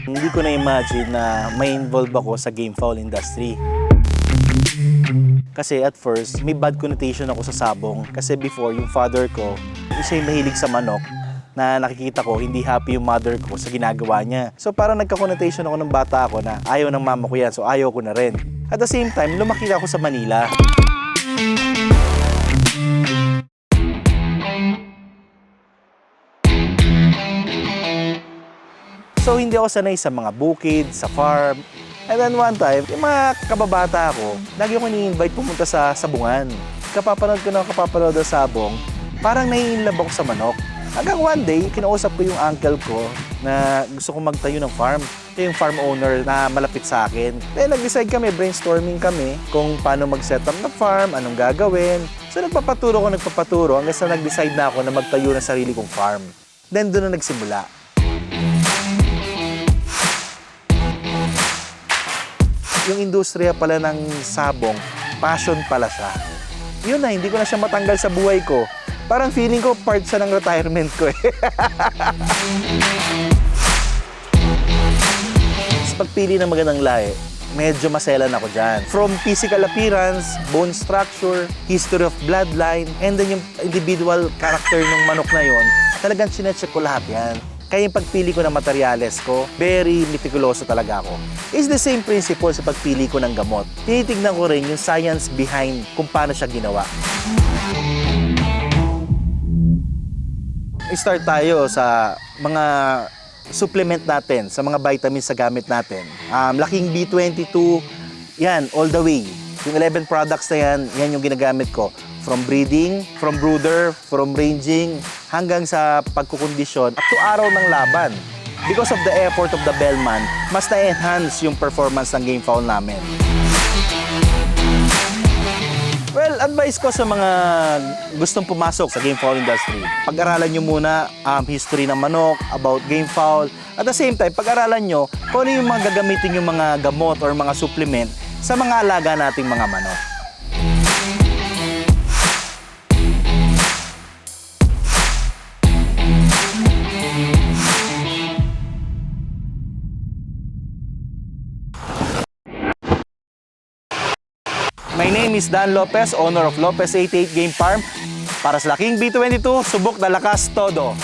Hindi ko na-imagine na may involve ako sa game fowl industry. Kasi at first, may bad connotation ako sa sabong. Kasi before, yung father ko, siya yung mahilig sa manok na nakikita ko, hindi happy yung mother ko sa ginagawa niya. So parang nagka-connotation ako ng bata ako na ayaw ng mama ko yan, so ayaw ko na rin. At the same time, lumaki ako sa Manila. So hindi ako sanay sa mga bukid, sa farm. And then one time, yung mga kababata ako, lagi ako ni-invite pumunta sa sabungan. Kapapanood ko ng kapapanood ng sabong, parang nai-inlove ako sa manok. Hanggang one day, kinausap ko yung uncle ko na gusto kong magtayo ng farm. Ito yung farm owner na malapit sa akin. Then nag-decide kami, brainstorming kami kung paano mag-set up ng farm, anong gagawin. So nagpapaturo hanggang sa nag-decide na ako na magtayo ng sarili kong farm. Then doon na nagsimula. Yung industriya pala ng sabong, passion pala siya. Yun na, hindi ko na siya matanggal sa buhay ko. Parang feeling ko part siya ng retirement ko eh. Sa pagpili ng magandang lahi, medyo maselan ako dyan. From physical appearance, bone structure, history of bloodline, and then yung individual character ng manok na yon, talagang sinecheck ko lahat yan. Kaya yung pagpili ko ng materyales ko, very meticuloso talaga ako. It's the same principle sa pagpili ko ng gamot. Tinitignan ko rin yung science behind kung paano siya ginawa. I-start tayo sa mga supplement natin, sa mga vitamins sa gamit natin. Laking B22, yan, all the way. Yung 11 products na yan, yan yung ginagamit ko. From breeding, from brooder, from ranging, hanggang sa pagkukondisyon at to araw ng laban. Because of the effort of the bellman, mas na-enhance yung performance ng game fowl namin. Well, advice ko sa mga gustong pumasok sa game fowl industry, pag-aralan nyo muna history ng manok, about game fowl. At the same time, pag-aralan nyo kung ano yung mga gagamitin yung mga gamot or mga supplement sa mga alaga nating mga manok. My name is Dan Lopez, owner of Lopez 88 Game Farm. Para sa laking B22, subok na lakas todo.